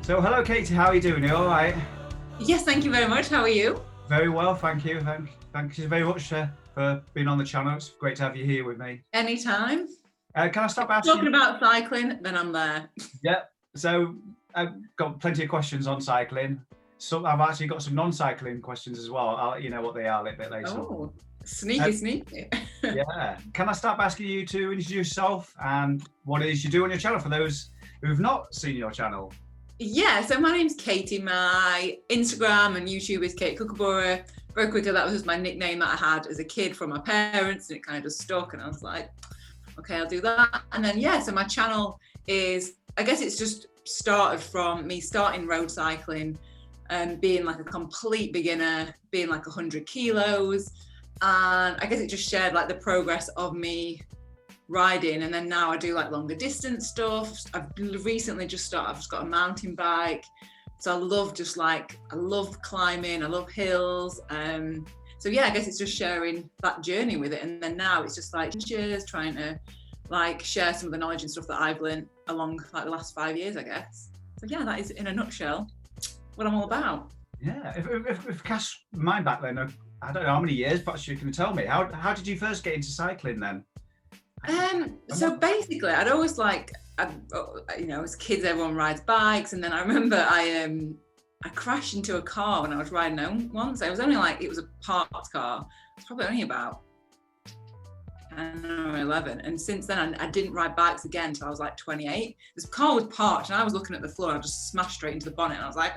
So hello Katie, how are you doing? You all right? Yes, thank you very much. How are you? Very well, thank you. Thank you very much for being on the channel. It's great to have you here with me. Anytime. Can I start by Talking asking? about cycling, then I'm there. Yeah. So I've got plenty of questions on cycling. So I've actually got some non-cycling questions as well. I'll let you know what they are a little bit later. Oh, sneaky, Uh, sneaky. Yeah. Can I start by asking you to introduce yourself and what it is you do on your channel for those who've not seen your channel? Yeah, so my name's Katie. My Instagram and YouTube is Kate Kookaburra. Very quickly, that was just my nickname that I had as a kid from my parents, and it kind of just stuck. And I was like, okay, I'll do that. And then, yeah, so my channel is, I guess it's just started from me starting road cycling and being like a complete beginner, being like 100 kilos. And I guess it just shared like the progress of me riding, and then now I do like longer distance stuff. I've recently just started, I've just got a mountain bike, so I love climbing, I love hills. So yeah, I guess it's just sharing that journey with it, and then now it's just like trying to like share some of the knowledge and stuff that I've learned along like the last 5 years, I guess. So yeah, that is in a nutshell what I'm all about. Yeah. If cast mind back then, I don't know how many years, perhaps you can tell me. How did you first get into cycling then? So basically, I'd always as kids, everyone rides bikes, and then I remember I crashed into a car when I was riding home once. It was a parked car. It's probably only about 10 or 11, and since then I didn't ride bikes again until I was like 28. This car was parked and I was looking at the floor and I just smashed straight into the bonnet, and I was like,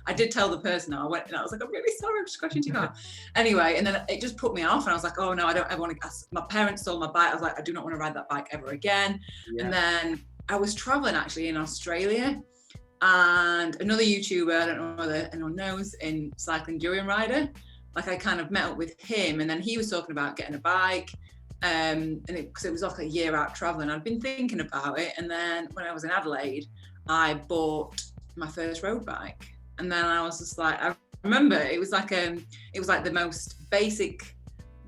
I did tell the person. I went and I was like, I'm really sorry, I just crashed into your car. Anyway, and then it just put me off, and I was like, oh no, I don't ever want to. My parents sold my bike. I was like, I do not want to ride that bike ever again. Yeah. And then I was traveling actually in Australia, and another YouTuber, I don't know whether anyone knows, in cycling, Durian Rider, like I kind of met up with him, and then he was talking about getting a bike. Because it was like a year out traveling. I'd been thinking about it, and then when I was in Adelaide, I bought my first road bike, and then I was just like, I remember it was like the most basic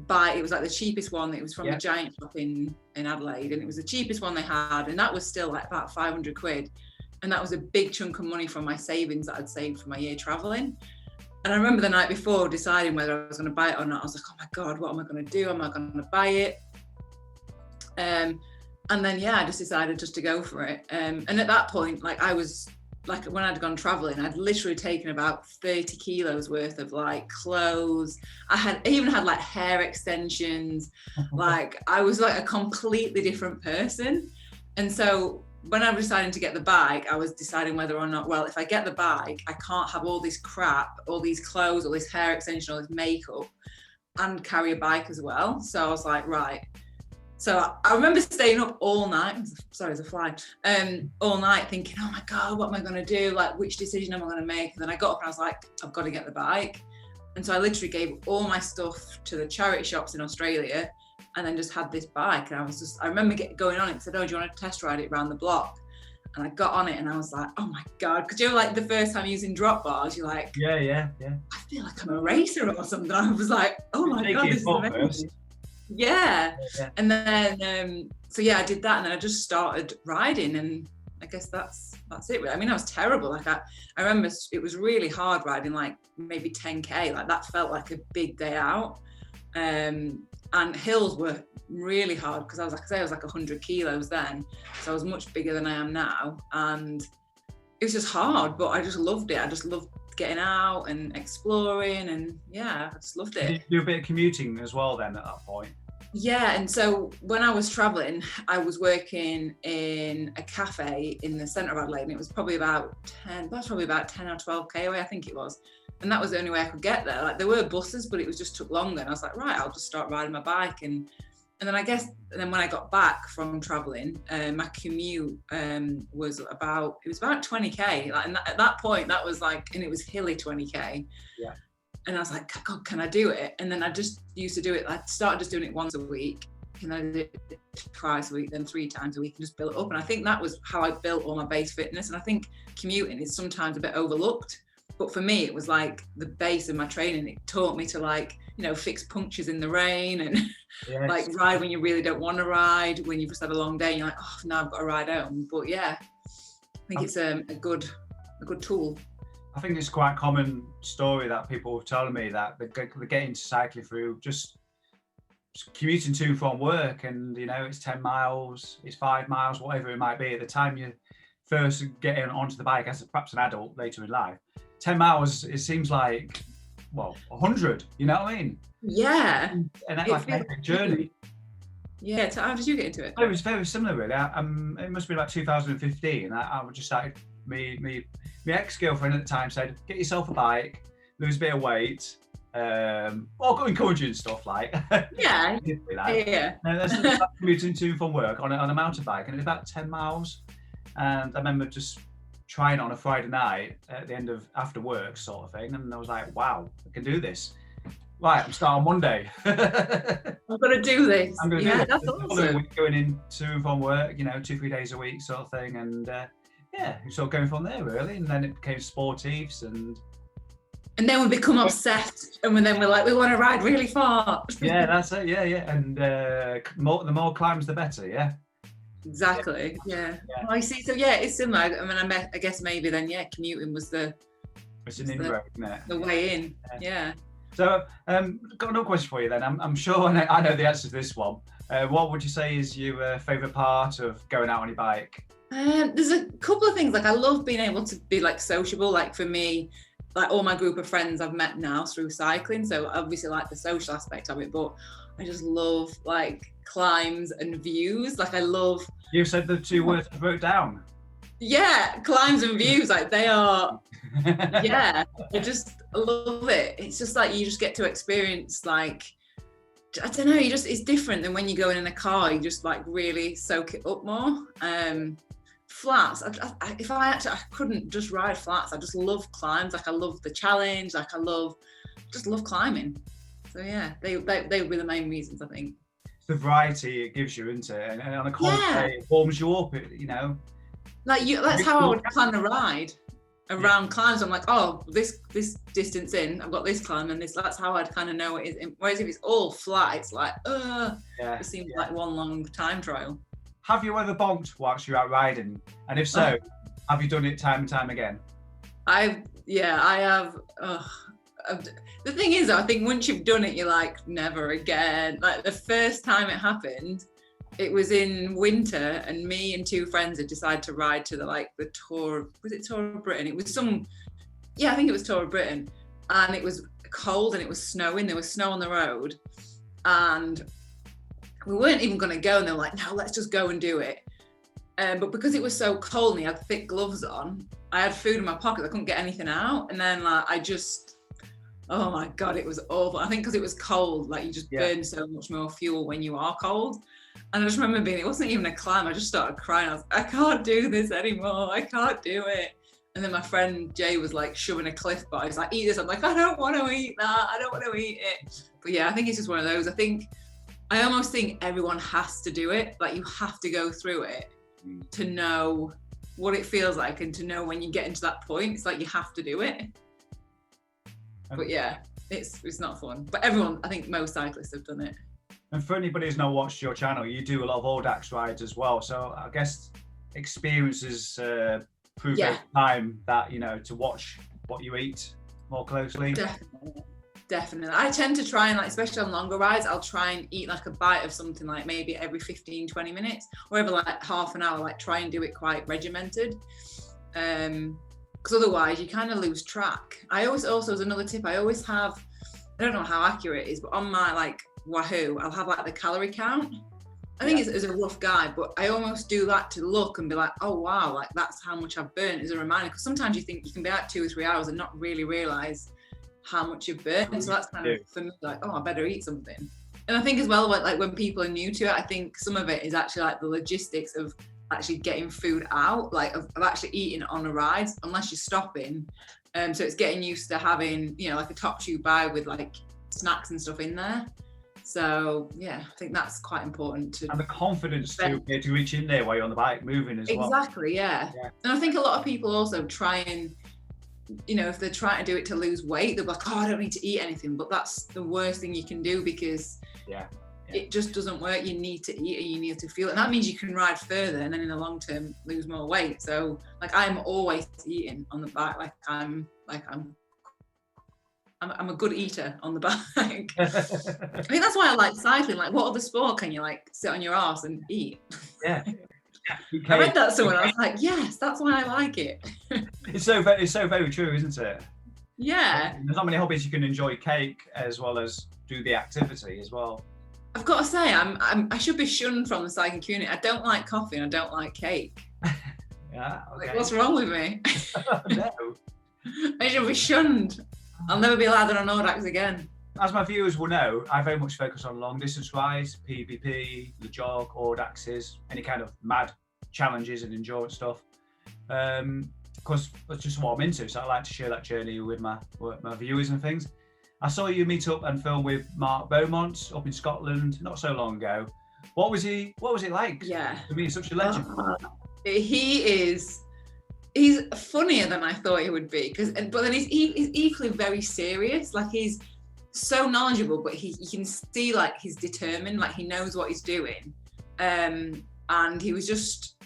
bike. It was like the cheapest one. It was from a giant shop in Adelaide, and it was the cheapest one they had, and that was still like about 500 quid, and that was a big chunk of money from my savings that I'd saved for my year traveling. And I remember the night before deciding whether I was going to buy it or not. I was like, oh my God, what am I going to do? Am I going to buy it? And then, yeah, I just decided just to go for it. And at that point, like I was, like when I'd gone traveling, I'd literally taken about 30 kilos worth of like clothes. I even had like hair extensions. Like I was like a completely different person. And so when I was deciding to get the bike, I was deciding whether or not, well, if I get the bike, I can't have all this crap, all these clothes, all this hair extension, all this makeup, and carry a bike as well. So I was like, right. So I remember staying up all night, sorry, there's a fly, all night thinking, oh my God, what am I going to do? Like, which decision am I going to make? And then I got up and I was like, I've got to get the bike. And so I literally gave all my stuff to the charity shops in Australia, and then just had this bike. And I remember going on it and said, oh, do you want to test ride it around the block? And I got on it and I was like, oh my God. Because you're like the first time using drop bars, you're like, yeah. I feel like I'm a racer or something. I was like, oh my God, this is amazing. Yeah. And then, so yeah, I did that, and then I just started riding, and I guess that's it. I mean, I was terrible. Like I remember it was really hard riding, like maybe 10K, like that felt like a big day out. And hills were really hard because I was like 100 kilos then, so I was much bigger than I am now, and it was just hard, but I just loved it. I just loved getting out and exploring, and yeah, I just loved it. Did you do a bit of commuting as well then at that point? Yeah, and so when I was traveling, I was working in a cafe in the centre of Adelaide, and it was probably about 10 or 12K away, I think it was. And that was the only way I could get there. Like there were buses, but it was just took longer. And I was like, right, I'll just start riding my bike. And then when I got back from traveling, my commute was about 20K. Like, and at that point, that was like, and it was hilly 20K. Yeah. And I was like, God, can I do it? And then I just used to do it. I started just doing it once a week. And I did it twice a week, then 3 times a week, and just built it up. And I think that was how I built all my base fitness. And I think commuting is sometimes a bit overlooked. But for me, it was like the base of my training. It taught me to like, fix punctures in the rain and like ride when you really don't want to ride, when you've just had a long day and you're like, oh, now I've got to ride home. But yeah, I think it's a good good tool. I think it's quite a common story that people are telling me that they get into cycling through just commuting to and from work, and it's 10 miles, it's 5 miles, whatever it might be. At the time you first get onto the bike as perhaps an adult later in life, 10 miles, it seems like, 100, you know what I mean? Yeah. And that's like an epic journey. Yeah, so how did you get into it? It was very similar, really. It must be like 2015. I just started, my ex-girlfriend at the time said, get yourself a bike, lose a bit of weight, all go encouraging and stuff like. Yeah. Yeah. And then commuting to and from work on a mountain bike, and it was about 10 miles. And I remember just trying on a Friday night at the end of after work sort of thing, and I was like, wow, I can do this. Right, I'm starting on Monday. I'm gonna do this. I'm gonna do it. That's awesome. Going in to and from work, 2-3 days a week sort of thing, and sort of going from there really, and then it became sportives, and then we become obsessed, and then we're like, we want to ride really far. Yeah, that's it. Yeah, and the more climbs, the better. Yeah. Exactly. Yeah. Well, I see. So yeah, it's similar. I mean, I guess maybe then, commuting was the way in. Yeah. So, got another question for you then. I'm sure I know the answer to this one. What would you say is your favourite part of going out on your bike? There's a couple of things. Like, I love being able to be like sociable. Like for me, like all my group of friends I've met now through cycling. So obviously like the social aspect of it, but I just love like climbs and views. Like I love. You said the two words I wrote down. Yeah, climbs and views. Like they are. Yeah, I just love it. It's just like you just get to experience like, I don't know, it's different than when you're going in a car. You just like really soak it up more. Flats, I couldn't just ride flats. I just love climbs. Like I love the challenge. Like just love climbing. So yeah, they would be the main reasons, I think. It's the variety it gives you, isn't it? And on a cold day, it warms you up. Like that's how I would plan a ride. Around climbs, I'm like, oh, this distance in, I've got this climb and this. That's how I'd kind of know it is. Whereas if it's all flat, it's like, it seems like one long time trial. Have you ever bonked whilst you're out riding? And if so, have you done it time and time again? I have. The thing is, I think once you've done it, you're like, never again. Like the first time it happened, it was in winter, and me and two friends had decided to ride to the Tour. Was it Tour of Britain? It was I think it was Tour of Britain, and it was cold and it was snowing. There was snow on the road, and we weren't even going to go. And they were like, "No, let's just go and do it." But because it was so cold and he had thick gloves on, I had food in my pocket. I couldn't get anything out, and then oh my God, it was awful. I think because it was cold, like you just burn so much more fuel when you are cold. And I just remember it wasn't even a climb. I just started crying. I was like, I can't do this anymore. I can't do it. And then my friend Jay was like shoving a cliff bar. He's like, eat this. I'm like, I don't want to eat that. I don't want to eat it. But yeah, I think it's just one of those. I almost think everyone has to do it. Like you have to go through it to know what it feels like and to know when you get into that point. It's like you have to do it. But yeah, it's not fun. But everyone, I think most cyclists have done it. And for anybody who's not watched your channel, you do a lot of audax rides as well. So I guess experiences prove over time that, to watch what you eat more closely. Definitely. I tend to try and especially on longer rides, I'll try and eat like a bite of something like maybe every 15, 20 minutes or every like half an hour, like try and do it quite regimented. Because otherwise you kind of lose track. Also as another tip, I always have, I don't know how accurate it is, but on my Wahoo, I'll have the calorie count. I think it's a rough guide, but I almost do that to look and be like, oh wow, that's how much I've burnt as a reminder. Because sometimes you think you can be out 2 or 3 hours and not really realize how much you've burnt. So that's kind of for me oh, I better eat something. And I think as well, when people are new to it, I think some of it is actually the logistics of actually getting food out, of actually eating on a ride, unless you're stopping. So it's getting used to having, a top tube bag with snacks and stuff in there. So yeah, I think that's quite important and the confidence to reach in there while you're on the bike moving as well. Exactly, yeah. And I think a lot of people also try and, if they're trying to do it to lose weight, they're like, oh, I don't need to eat anything. But that's the worst thing you can do because It just doesn't work. You need to eat and you need to feel it. And that means you can ride further and then in the long term lose more weight. So like I'm always eating on the bike. I'm a good eater on the bike. I think that's why I like cycling. Like what other sport can you like sit on your arse and eat? Yeah. I read that somewhere. I was like, yes, that's why I like it. It's so very true, isn't it? Yeah. There's not many hobbies you can enjoy cake as well as do the activity as well. I've got to say, I should be shunned from the cycling community. I don't like coffee and I don't like cake. Yeah. Okay. Like, what's wrong with me? No. I should be shunned. I'll never be allowed on audax again. As my viewers will know, I very much focus on long distance rides, PvP, the jog, audaxes, any kind of mad challenges and endurance stuff. Because that's just what I'm into. So I like to share that journey with my viewers and things. I saw you meet up and film with Mark Beaumont up in Scotland not so long ago. What was it like? Yeah. To be such a legend. He's funnier than I thought he would be, but then he's equally very serious. Like he's so knowledgeable, but you can see like he's determined, like he knows what he's doing. And he was just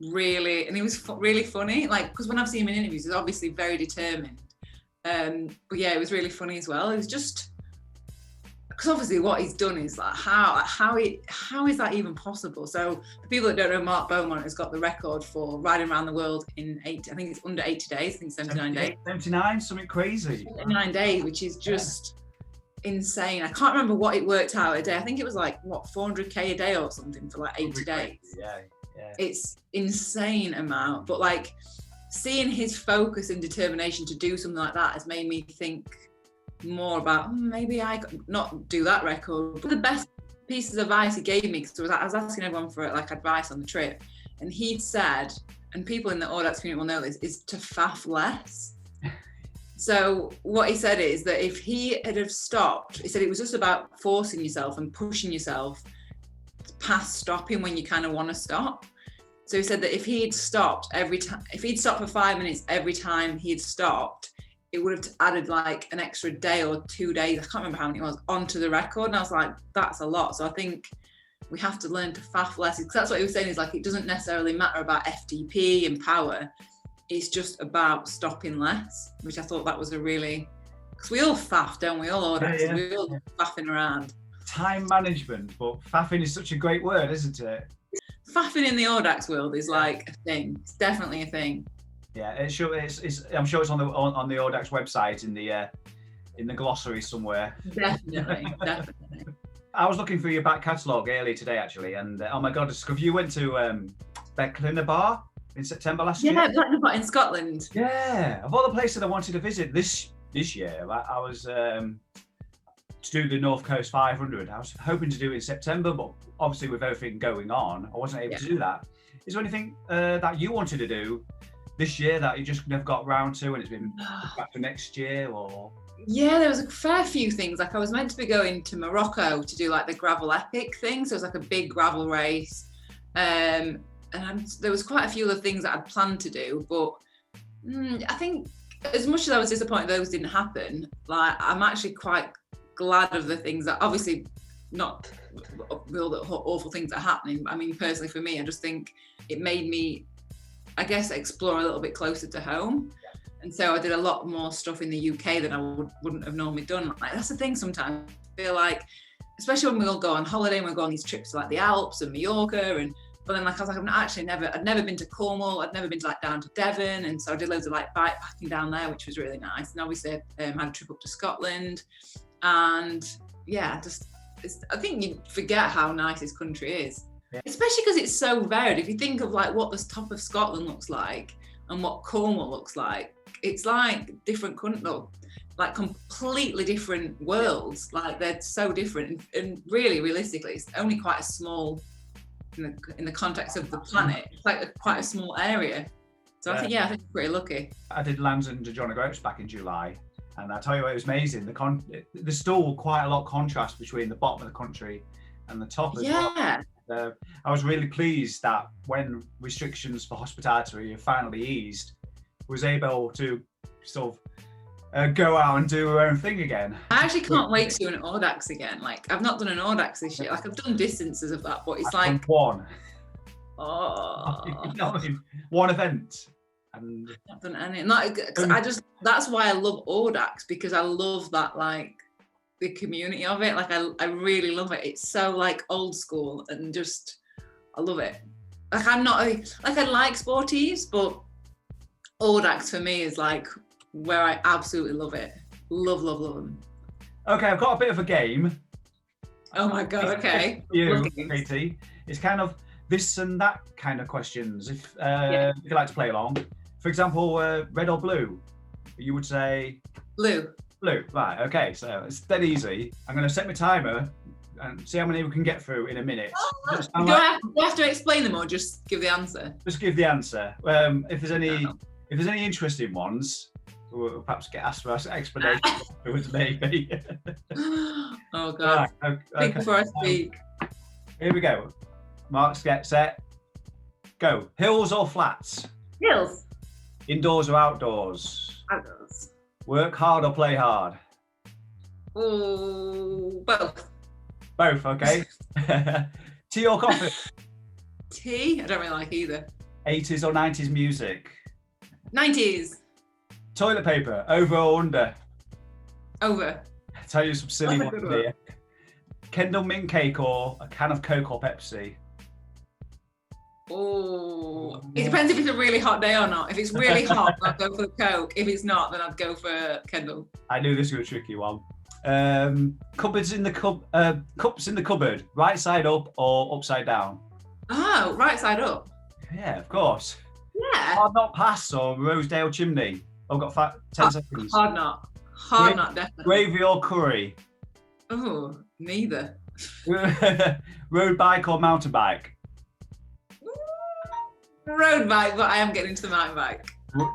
really funny. Like because when I've seen him in interviews, he's obviously very determined. But yeah, it was really funny as well. It was just because obviously what he's done is like how is that even possible? So for people that don't know, Mark Beaumont has got the record for riding around the world in I think it's under 80 days. I think 79 days. 79, something crazy. 79 days, which is just insane. I can't remember what it worked out a day. I think it was like 400k a day or something for like 80 days. Yeah. It's insane amount, but like seeing his focus and determination to do something like that has made me think more about maybe I could not do that record. But the best pieces of advice he gave me, because I was asking everyone for like advice on the trip, and he'd said, and people in the audax community will know this, is to faff less. So what he said is that if he had have stopped, he said it was just about forcing yourself and pushing yourself past stopping when you kind of want to stop. So he said that if he'd stopped if he'd stopped for 5 minutes every time he'd stopped, it would have added like an extra day or 2 days, I can't remember how many it was, onto the record. And I was like, that's a lot. So I think we have to learn to faff less, because that's what he was saying, is like, it doesn't necessarily matter about FTP and power. It's just about stopping less, which I thought that was because we all faff, don't we? All audax, we all faffing around. Time management, but faffing is such a great word, isn't it? Faffing in the audax world is like a thing. It's definitely a thing. Yeah, I'm sure it's on the audax website in the glossary somewhere. Definitely. I was looking through your back catalogue earlier today, actually, and oh my god, because you went to Bar in September last year. Yeah, Bar in Scotland. Yeah, of all the places I wanted to visit this year, I was to do the North Coast 500. I was hoping to do it in September, but obviously with everything going on, I wasn't able to do that. Is there anything that you wanted to do this year that you just never got around to, and it's been back to next year? Or yeah, there was a fair few things. Like I was meant to be going to Morocco to do like the gravel epic thing, so it was like a big gravel race, and there was quite a few other things that I'd planned to do, but I think as much as I was disappointed those didn't happen, like I'm actually quite glad of the things that, obviously not all the awful things that are happening, but I mean personally for me, I just think it made me, I guess, explore a little bit closer to home. And so I did a lot more stuff in the UK than I wouldn't have normally done. Like that's the thing sometimes, I feel like, especially when we all go on holiday and we go on these trips to like the Alps and Mallorca, but then like I was like, I'd never been to Cornwall, I'd never been to like down to Devon, and so I did loads of like bike packing down there, which was really nice. And obviously had a trip up to Scotland, and yeah, I think you forget how nice this country is. Yeah. Especially because it's so varied. If you think of like what the top of Scotland looks like and what Cornwall looks like, it's like different countries, like completely different worlds. Like they're so different, and really, realistically, it's only quite a small, in the context of the planet, it's like quite a small area. So I think I'm pretty lucky. I did Lansdowne to John O'Groats back in July, and I tell you what, it was amazing. There's still quite a lot of contrast between the bottom of the country and the top as well. I was really pleased that when restrictions for hospitality are finally eased, was able to sort of go out and do her own thing again. I actually can't wait to do an audax again. Like, I've not done an audax this year. Like, I've done distances of that, but it's I've like, done one. oh, No, one event. And I've not done any. Not, that's why I love audax, because I love that, like, the community of it. Like, I really love it. It's so like old school and just, I love it. Like, I'm not like, I like sporties, but audax for me is like where I absolutely love it. Love them. Okay, I've got a bit of a game. Oh my god, okay. You, Katie. It's kind of this and that kind of questions. If you like to play along. For example, red or blue? You would say blue. Blue, right, okay, so it's dead easy. I'm going to set my timer and see how many we can get through in a minute. Do I have to explain them or just give the answer? Just give the answer. If there's any interesting ones, we'll perhaps get asked for explanation afterwards, maybe. Oh god. Right, okay. Before I speak. Here we go. Marks, get set. Go. Hills or flats? Hills. Indoors or outdoors? Outdoors. Work hard or play hard? Oh, both. Both, okay. Tea or coffee? Tea? I don't really like either. 80s or 90s music? 90s. Toilet paper, over or under? Over. I'll tell you some silly ones here. Kendall mint cake or a can of Coke or Pepsi? Oh, it depends if it's a really hot day or not. If it's really hot, I'd go for the Coke. If it's not, then I'd go for Kendall. I knew this was a tricky one. Cups in the cupboard, right side up or upside down? Oh, right side up. Yeah, of course. Yeah. Hard Knot Pass or Rosedale Chimney? I've got 10 seconds. Hard Knot. Hard Knot, definitely. Gravy or curry? Oh, neither. Road bike or mountain bike? Road bike, but I am getting into the mountain bike.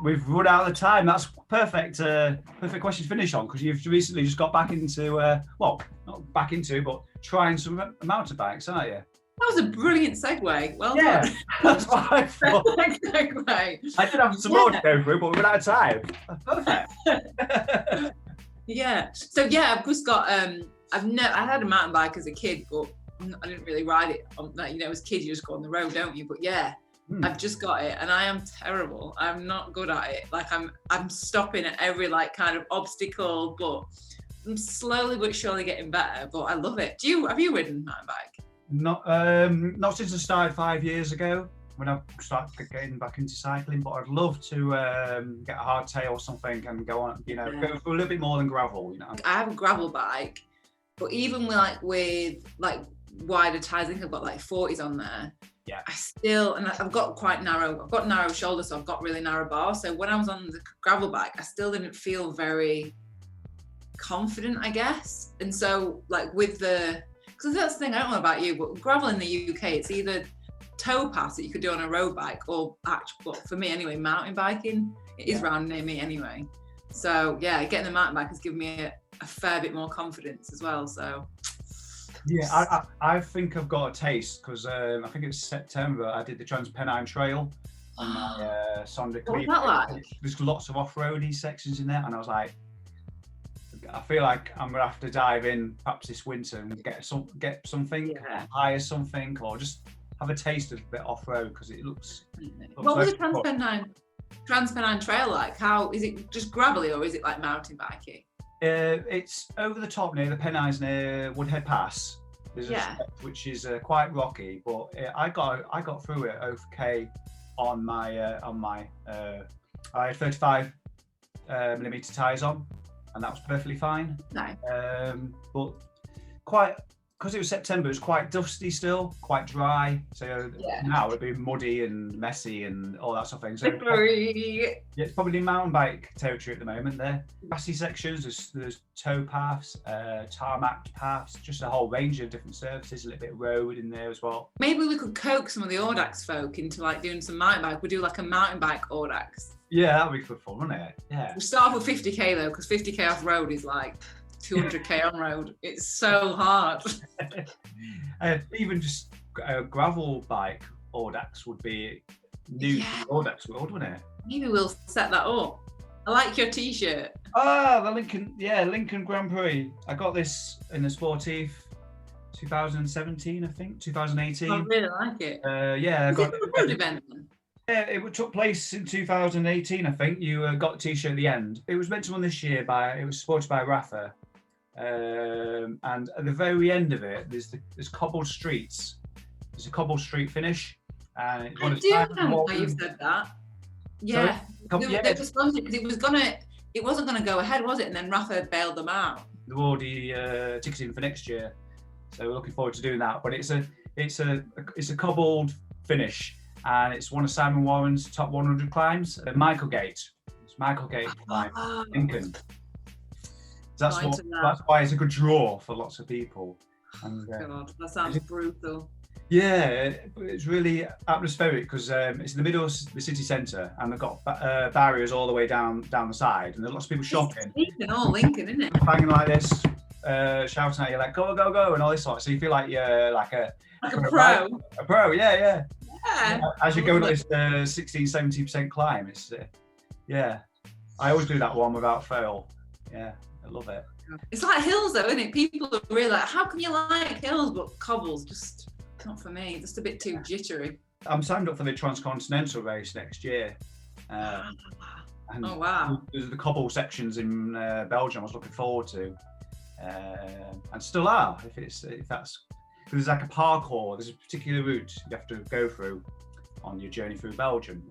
We've run out of time. That's perfect question to finish on, because you've recently just got back into, well, not back into, but trying some mountain bikes, aren't you? That was a brilliant segue. Well done. That's what I thought. Segue. I did have some more to go through, but we ran out of time. Perfect. Yeah. So yeah, I've just got. I had a mountain bike as a kid, but I didn't really ride it. As a kid, you just go on the road, don't you? But yeah. I've just got it, and I am terrible. I'm not good at it. Like I'm stopping at every like kind of obstacle, but I'm slowly but surely getting better. But I love it. Have you ridden a mountain bike? Not since I started 5 years ago when I started getting back into cycling. But I'd love to get a hardtail or something and go on. Go for a little bit more than gravel. I have a gravel bike, but even with wider tires, I think I've got like 40s on there. Yeah. I've got narrow shoulders, so I've got really narrow bars. So when I was on the gravel bike, I still didn't feel very confident, I guess. And so because that's the thing, I don't know about you, but gravel in the UK, it's either tow pass that you could do on a road bike or for me anyway, mountain biking. It is round near me anyway. So yeah, getting the mountain bike has given me a fair bit more confidence as well. So yeah, I think I've got a taste, because I think it's September I did the Transpennine Trail on my Sonda. What was that like? There's lots of off-roady sections in there, and I was like, I feel like I'm gonna have to dive in perhaps this winter and get something, hire something, or just have a taste of a bit off-road, because it looks. What was the Transpennine Trail like? How is it? Just gravelly, or is it like mountain biking? It's over the top near the Pennines, near Woodhead Pass. There's a stretch which is quite rocky, but I got through it okay on my I had 35 millimeter tires on, and that was perfectly fine. Nice. But because it was September, it was quite dusty still, quite dry. So now it'd be muddy and messy and all that sort of thing. So it's probably mountain bike territory at the moment there. Grassy sections, there's tow paths, tarmac paths, just a whole range of different surfaces, a little bit of road in there as well. Maybe we could coax some of the audax folk into doing some mountain bike. We'll do like a mountain bike audax. Yeah, that'd be good fun, wouldn't it? Yeah. We'll start off with 50k though, because 50k off road is like 200k on road. It's so hard. Even just a gravel bike audax would be new to the audax world, wouldn't it? Maybe we'll set that up. I like your T-shirt. Ah, the Lincoln Grand Prix. I got this in the Sportif 2017, I think, 2018. I really like it. Yeah, I Is got it a road event then? Yeah, it took place in 2018, I think. You got a T-shirt at the end. It was meant to run this year it was supported by Rafa. And at the very end of it, there's cobbled streets. There's a cobbled street finish. And it's one I of do know why you've said that. Yeah. They postponed it because it wasn't gonna go ahead, was it? And then Rafa bailed them out. They're already ticketing for next year. So we're looking forward to doing that. But it's a cobbled finish. And it's one of Simon Warren's top 100 climbs, Michaelgate. It's Michaelgate climb, Lincoln. That's why it's a good draw for lots of people. And, God, that sounds brutal. Yeah, it's really atmospheric because it's in the middle of the city centre, and they've got barriers all the way down the side, and there's lots of people shopping. It's all Lincoln, isn't it? Banging like this, shouting at you like "go go go" and all this sort. So you feel like you're like a pro. A pro, yeah. Yeah. As you're going up this 16-17% climb, it's I always do that one without fail. Yeah, I love it. It's like hills though, isn't it? People are really like, how can you like hills, but cobbles just not for me. Just a bit too jittery. I'm signed up for the Transcontinental race next year. And oh wow! There's the cobble sections in Belgium I was looking forward to, and still are. If that's there's like a parkour. There's a particular route you have to go through on your journey through Belgium.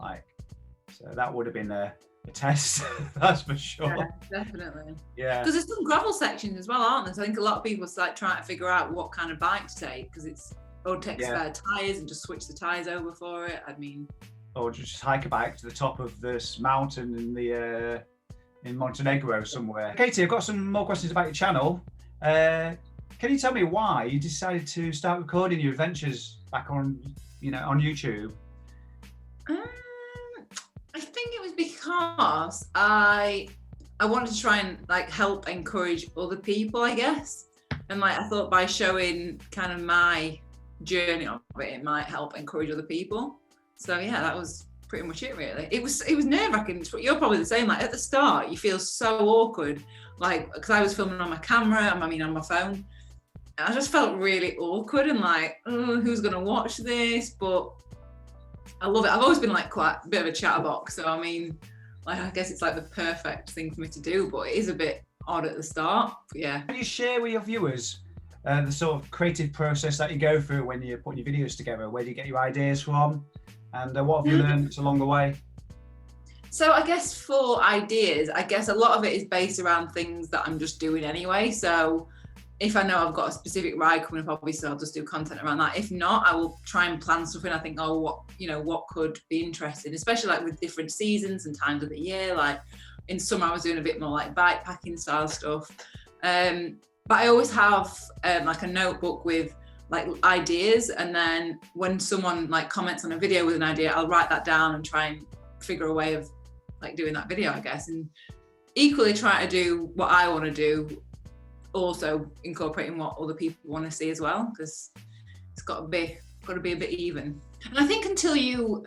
So that would have been a test, that's for sure. Yeah, definitely. Yeah. Because there's some gravel sections as well, aren't there? So I think a lot of people are trying to figure out what kind of bike to take because it's take spare tyres and just switch the tyres over for it. I mean, or just hike a bike to the top of this mountain in Montenegro somewhere. Katie, I've got some more questions about your channel. Can you tell me why you decided to start recording your adventures back on YouTube? I think it was because I wanted to try and help encourage other people, I guess. And I thought by showing kind of my journey of it might help encourage other people. So yeah, that was pretty much it really. It was nerve-wracking. You're probably the same. At the start, you feel so awkward, because I was filming on my camera, on my phone. I just felt really awkward and who's gonna watch this? But I love it. I've always been quite a bit of a chatterbox, so I guess it's the perfect thing for me to do. But it is a bit odd at the start. But yeah. Can you share with your viewers the sort of creative process that you go through when you're putting your videos together? Where do you get your ideas from, and what have you learned along the way? So I guess for ideas, a lot of it is based around things that I'm just doing anyway. So if I know I've got a specific ride coming up, obviously I'll just do content around that. If not, I will try and plan stuff in. I think, what could be interesting, especially with different seasons and times of the year. In summer, I was doing a bit more bike packing style stuff. But I always have a notebook with ideas, and then when someone comments on a video with an idea, I'll write that down and try and figure a way of doing that video, I guess, and equally try to do what I want to do, also incorporating what other people want to see as well, because it's got to be a bit even. And I think until you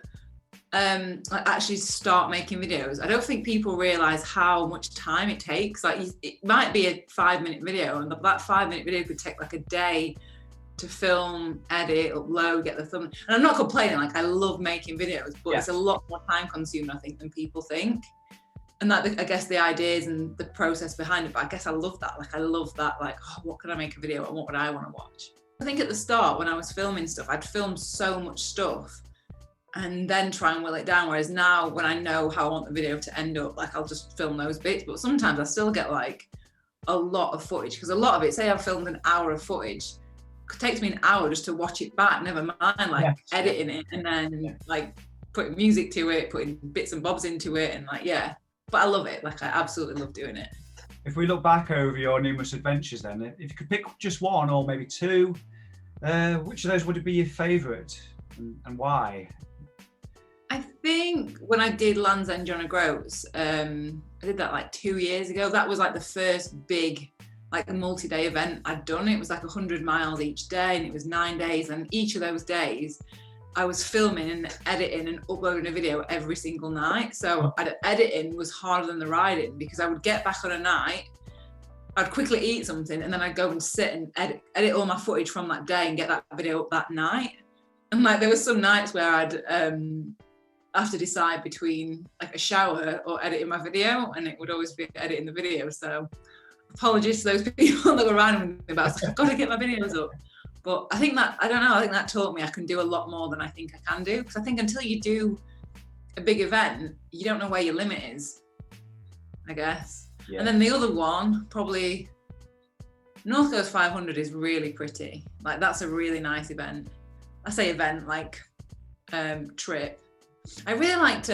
actually start making videos, I don't think people realize how much time it takes. It might be a 5-minute video, and that 5-minute video could take a day to film, edit, upload, get the thumbnail. And I'm not complaining, I love making videos, but it's a lot more time consuming, I think, than people think. And I guess the ideas and the process behind it, but I guess I love that. What can I make a video and what would I want to watch? I think at the start when I was filming stuff, I'd film so much stuff and then try and whittle it down. Whereas now when I know how I want the video to end up, I'll just film those bits. But sometimes I still get a lot of footage, because a lot of it, say I've filmed an hour of footage, it takes me an hour just to watch it back, never mind editing it and then putting music to it, putting bits and bobs into it, and but I love it. I absolutely love doing it. If we look back over your numerous adventures then, if you could pick just one or maybe two, which of those would be your favourite and why? I think when I did Land's End John O'Groats, I did that 2 years ago. That was the first big multi-day event I'd done. It was 100 miles each day, and it was 9 days, and each of those days I was filming and editing and uploading a video every single night. So editing was harder than the riding, because I would get back on a night, I'd quickly eat something, and then I'd go and sit and edit all my footage from that day and get that video up that night. And like there was some nights where I'd have to decide between like a shower or editing my video, and it would always be editing the video. So apologies to those people that were riding with me, but I was like, I've got to get my videos up. But I think that, I don't know, I think that taught me I can do a lot more than I think I can do. Because I think until you do a big event, you don't know where your limit is, I guess. Yeah. And then the other one, probably North Coast 500 is really pretty. Like that's a really nice event. I say event, like trip. I really liked,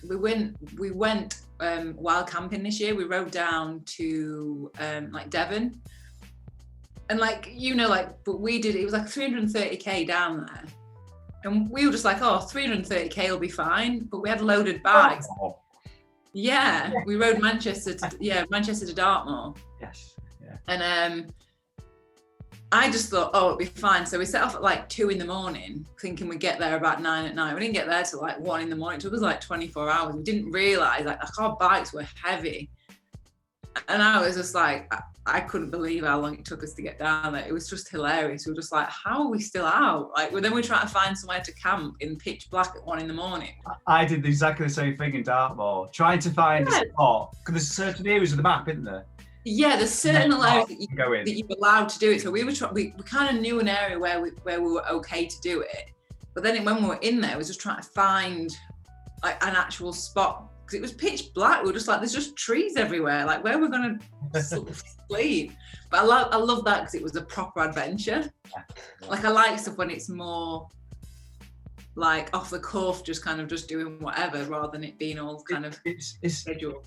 we went wild camping this year. We rode down to like Devon. And like, you know, like, but we did, it was like 330k down there. And we were just like, oh, 330k will be fine. But we had loaded bags. Oh. Yeah, we rode Manchester to Dartmoor. Yes, yeah. And I just thought, oh, it'll be fine. So we set off at like 2 a.m, thinking we'd get there about 9 at night. We didn't get there till like 1 a.m. It took us like 24 hours. We didn't realise like our bikes were heavy. And I was just like, I couldn't believe how long it took us to get down there. It was just hilarious. We were just like, how are we still out? Like, then we trying to find somewhere to camp in pitch black at 1 a.m. I did exactly the same thing in Dartmoor, trying to find a spot, because there's certain areas of the map, isn't there? Yeah, there's certain areas that you're allowed to do it. So we kind of knew an area where we were okay to do it. But then when we were in there, we was just trying to find like an actual spot. Because it was pitch black. We were just like, there's just trees everywhere. Like, where we're going to sleep? But I love that because it was a proper adventure. Like, I like stuff when it's more like off the cuff, just kind of just doing whatever, rather than it being all kind of scheduled.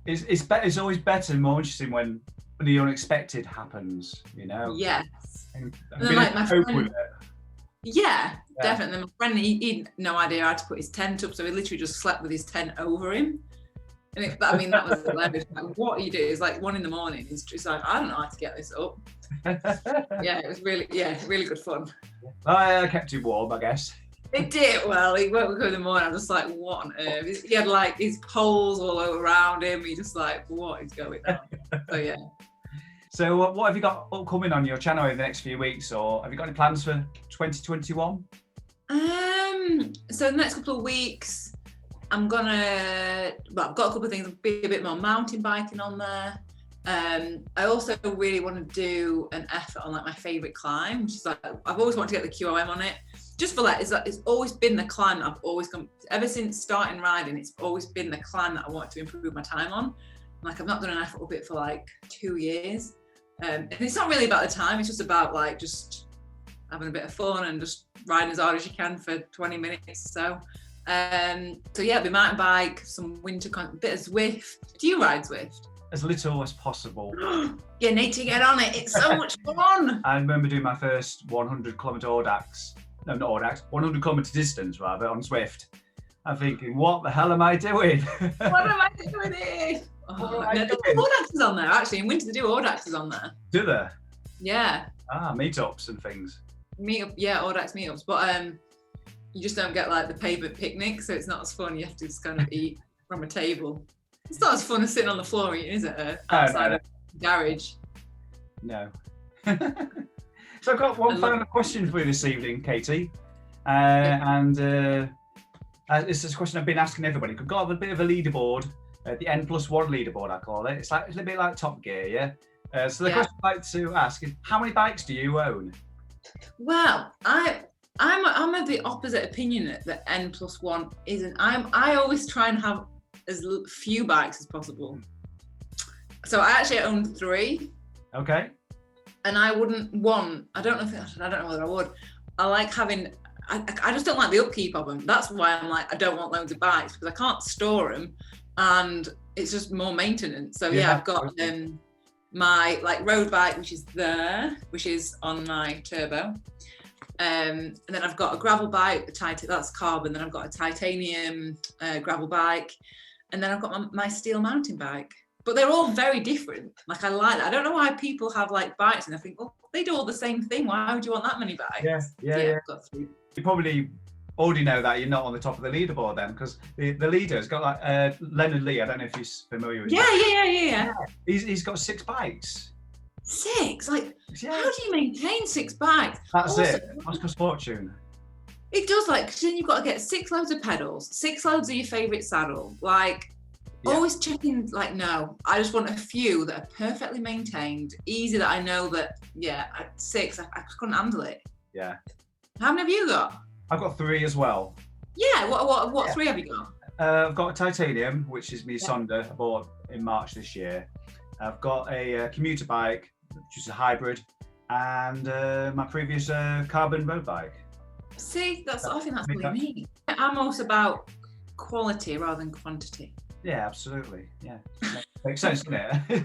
It's always better and more interesting when the unexpected happens, you know? Yes. And then, like, my friend, yeah, definitely. My friend, he had no idea how to put his tent up, so he literally just slept with his tent over him. And that was hilarious. Like, what you do is like 1 a.m. He's just like, I don't know how to get this up. Yeah, it was really good fun. I kept him warm, I guess. It did well. He woke up in the morning. I was just like, what on earth? He had like his poles all around him. He just like, what is going on? So yeah. So what have you got upcoming on your channel in the next few weeks, or have you got any plans for 2021? So the next couple of weeks, I've got a couple of things. Be a bit more mountain biking on there. I also really want to do an effort on like my favourite climb, which is like, I've always wanted to get the QOM on it. Just for that, it's always been the climb that I've always come, ever since starting riding, it's always been the climb that I want to improve my time on. Like, I've not done an effort up it for like 2 years. And it's not really about the time, it's just about like just having a bit of fun and just riding as hard as you can for 20 minutes. So yeah, be mountain bike, some winter, bit of Zwift. Do you ride Zwift? As little as possible. You need to get on it, it's so much fun. I remember doing my first 100-kilometre audax. No, not audax, 100-kilometre distance rather, on Zwift. I'm thinking, what the hell am I doing? What am I doing here? Oh, they do audaxes on there, actually. In winter, they do audaxes on there. Do they? Yeah. Meetups and things. Audax meetups. But you just don't get like the pavement picnic, so it's not as fun. You have to just kind of eat from a table. It's not as fun as sitting on the floor eating, is it? Outside of the garage. No. So I've got one final question for you this evening, Katie. And this is a question I've been asking everybody. We've got a bit of a leaderboard. The N+1 leaderboard, I call it. It's a little bit like Top Gear, yeah? So the question I'd like to ask is, how many bikes do you own? Well, I'm of the opposite opinion that N+1 isn't. I always try and have as few bikes as possible. So I actually own 3. Okay. And I wouldn't want, I don't know whether I would. I like having, I just don't like the upkeep of them. That's why I'm like, I don't want loads of bikes, because I can't store them. And it's just more maintenance. So yeah, I've got my like road bike, which is on my turbo. And then I've got a gravel bike, that's carbon. Then I've got a titanium gravel bike. And then I've got my steel mountain bike. But they're all very different. Like, I like that. I don't know why people have like bikes and I think, well, they do all the same thing. Why would you want that many bikes? Yeah. I've got 3. You probably already know that you're not on the top of the leaderboard then, because the leader's got like Leonard Lee. I don't know if you're familiar with him. Yeah. He's got 6 bikes. 6? Like, Yeah. how do you maintain 6 bikes? That's Also, it. That's cost fortune. It does, like, because then you've got to get 6 loads of pedals, 6 loads of your favourite saddle. Like, always checking, like, no, I just want a few that are perfectly maintained, easy, that I know that, at 6, I couldn't handle it. Yeah. How many have you got? I've got 3 as well. Yeah, what 3 have you got? I've got a titanium, which is my Sonda I bought in March this year. I've got a commuter bike, which is a hybrid, and my previous carbon road bike. See, I think that's really neat. I'm also about quality rather than quantity. Yeah, absolutely. Yeah, makes sense, doesn't it?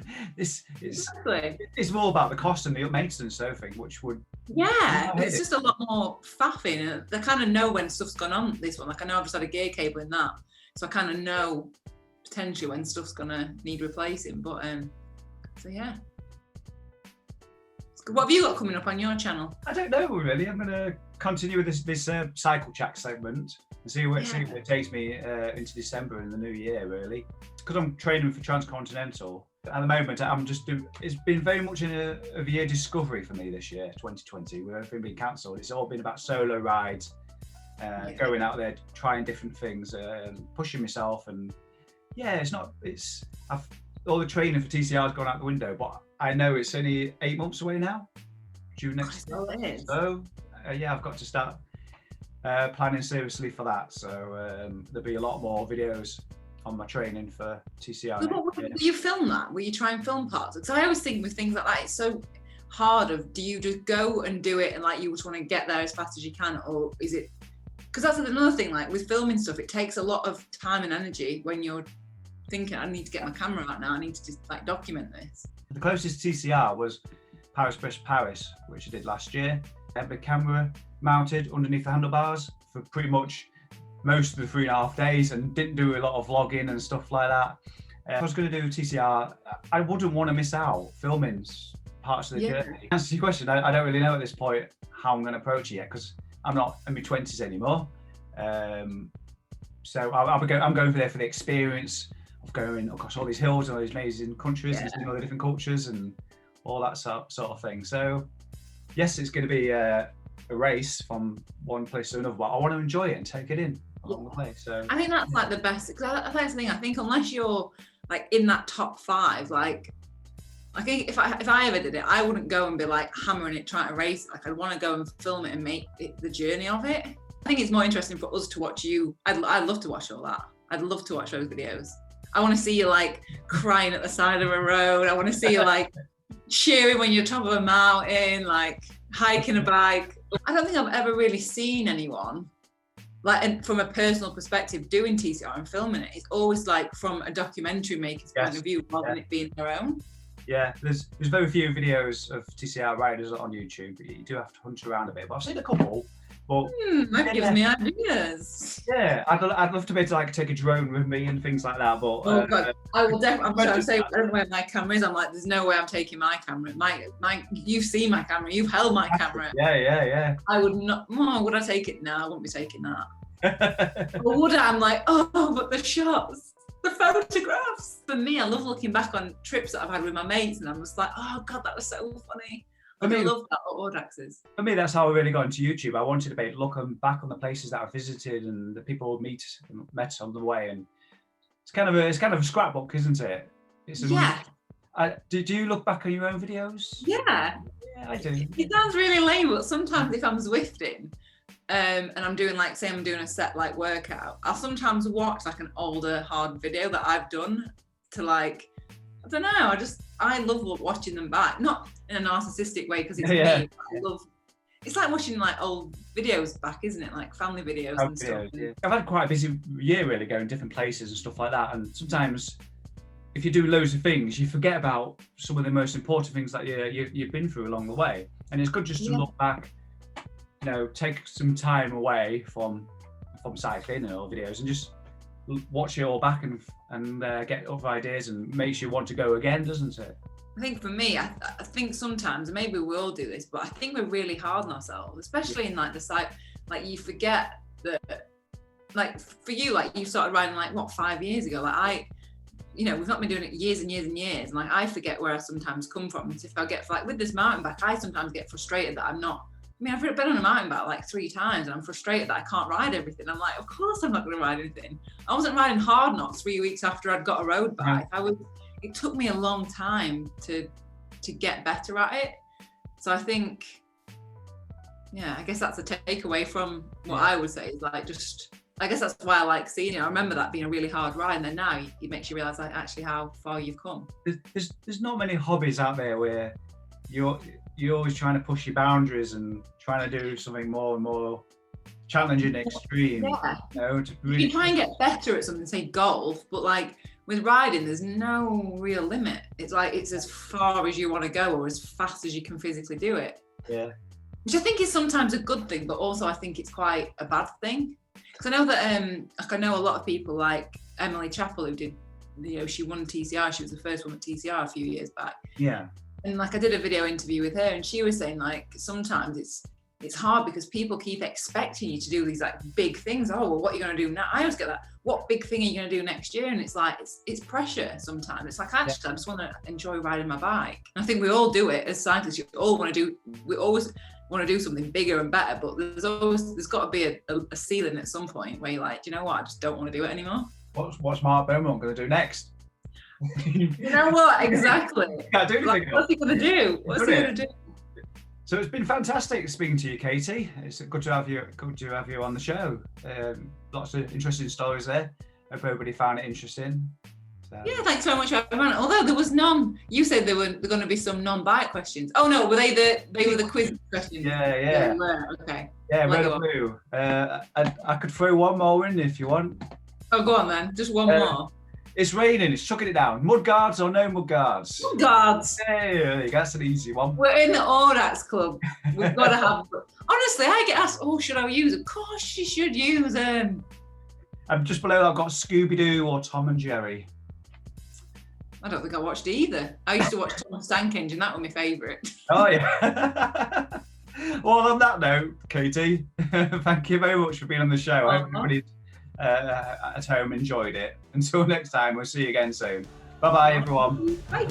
Exactly. It's more about the cost and the maintenance, so thing, which would. Yeah, it's just a lot more faffing. I kind of know when stuff's gone on this one. Like, I know I've just had a gear cable in that, so I kind of know potentially when stuff's gonna need replacing. But so yeah. What have you got coming up on your channel? I don't know really. I'm gonna continue with this cycle chat segment and see where it takes me into December in the new year, really. Because I'm training for Transcontinental at the moment. It's been very much of a year discovery for me this year, 2020. With everything being cancelled, it's all been about solo rides, going out there, trying different things, pushing myself, and all the training for TCR has gone out the window. But I know it's only 8 months away now. June next year. So I've got to start planning seriously for that. So there'll be a lot more videos on my training for TCR. Will you film that? Will you try and film parts? Because I always think with things like that, it's so hard. Do you just go and do it and like you just want to get there as fast as you can, or is it? Because that's another thing. Like with filming stuff, it takes a lot of time and energy when you're thinking, I need to get my camera out now. I need to just like document this. The closest TCR was Paris, which I did last year. I had the camera mounted underneath the handlebars for pretty much most of the 3.5 days, and didn't do a lot of vlogging and stuff like that. If I was going to do TCR, I wouldn't want to miss out filming parts of the journey. To answer your question, I don't really know at this point how I'm going to approach it yet, because I'm not in my 20s anymore. So I'm going for the experience of going across all these hills and all these amazing countries and seeing all the different cultures and all that sort of thing. So yes, it's going to be a race from one place to another, but I want to enjoy it and take it in along the way. So I think that's like the best, because that's the thing. I think unless you're like in that top 5, like I think if I ever did it, I wouldn't go and be like hammering it, trying to race it. Like I'd want to go and film it and make it the journey of it. I think it's more interesting for us to watch you. I'd love to watch all that. I'd love to watch those videos. I want to see you like crying at the side of a road. I want to see you like cheering when you're top of a mountain, like hiking a bike. I don't think I've ever really seen anyone like, and from a personal perspective, doing TCR and filming it. It's always like from a documentary maker's point of view, rather than it being their own. Yeah, there's very few videos of TCR riders on YouTube. You do have to hunt around a bit, but I've seen a couple. But that gives me ideas. Yeah, I'd love to be able to like take a drone with me and things like that. But oh god, I will definitely. I'm sorry, I don't know where my camera is. I'm like, there's no way I'm taking my camera. You've seen my camera. You've held my camera. Yeah. I would not. Oh, would I take it? No, I wouldn't be taking that. Or would I? I'm like, oh, but the shots, the photographs. For me, I love looking back on trips that I've had with my mates, and I'm just like, oh god, that was so funny. I love that audaxes. For me, that's how I really got into YouTube. I wanted to be looking back on the places that I visited and the people I met on the way, and it's kind of a scrapbook, isn't it? Do you look back on your own videos? Yeah, I do. It sounds really lame, but sometimes if I'm Zwifting, and I'm doing like, say I'm doing a set like workout, I'll sometimes watch like an older hard video that I've done to like, I don't know, I love watching them back, not in a narcissistic way because it's me. I love. It's like watching like old videos back, isn't it? Like family videos and stuff. Yeah. I've had quite a busy year, really, going different places and stuff like that. And sometimes, if you do loads of things, you forget about some of the most important things that you've been through along the way. And it's good just to look back, take some time away from cycling and all videos and just watch it all back and get other ideas, and makes you want to go again, doesn't it? I think for me, I think sometimes, and maybe we all do this, but I think we're really hard on ourselves, especially in like the site. Like you forget that, like for you, like you started riding like what 5 years ago. Like we've not been doing it years and years and years. And like I forget where I sometimes come from. If I get like with this mountain bike, I sometimes get frustrated that I'm not. I mean, I've been on a mountain bike like 3 times and I'm frustrated that I can't ride everything. I'm like, of course I'm not going to ride anything. I wasn't riding hard not 3 weeks after I'd got a road bike. It took me a long time to get better at it. So I think, I guess that's a takeaway from what I would say is like I guess that's why I like seeing it. I remember that being a really hard ride, and then now it makes you realise like actually how far you've come. There's not many hobbies out there where you're always trying to push your boundaries and trying to do something more and more challenging, extreme. Yeah. You try and get better at something, say golf, but like with riding, there's no real limit. It's like it's as far as you want to go or as fast as you can physically do it. Yeah. Which I think is sometimes a good thing, but also I think it's quite a bad thing. Because I know that I know a lot of people like Emily Chappell who did, she won TCR. She was the first one at TCR a few years back. Yeah. And like I did a video interview with her, and she was saying like sometimes it's hard because people keep expecting you to do these like big things. Oh, well, what are you going to do now? I always get that. What big thing are you going to do next year? And it's like it's pressure sometimes. It's like actually I just want to enjoy riding my bike. And I think we all do it as cyclists. We always want to do something bigger and better, but there's got to be a ceiling at some point where you're like, do you know what? I just don't want to do it anymore. What's Mark Beaumont going to do next? You know what? Exactly. Can't do anything. What's he going to do? What's he going to do? So it's been fantastic speaking to you, Katie. It's good to have you on the show. Lots of interesting stories there. Hope everybody found it interesting. So. Yeah, thanks so much for having me on. Although there was none. You said there were going to be some non-bike questions. Oh no, were they the quiz questions? Yeah. Okay. Yeah, red or blue. I could throw one more in if you want. Oh, go on then. Just one more. It's raining. It's chucking it down. Mud guards or no mud guards? Mud guards. Hey, that's an easy one. We're in the audax club. We've got to have. Honestly, I get asked, "Oh, should I use?" Of course, you should use them. And just below, I've got Scooby-Doo or Tom and Jerry. I don't think I watched either. I used to watch Tom Stank Engine. That was my favourite. Oh yeah. Well, on that note, Katie, thank you very much for being on the show. I hope everybody at home enjoyed it. Until next time, we'll see you again soon. Bye-bye, everyone. Bye.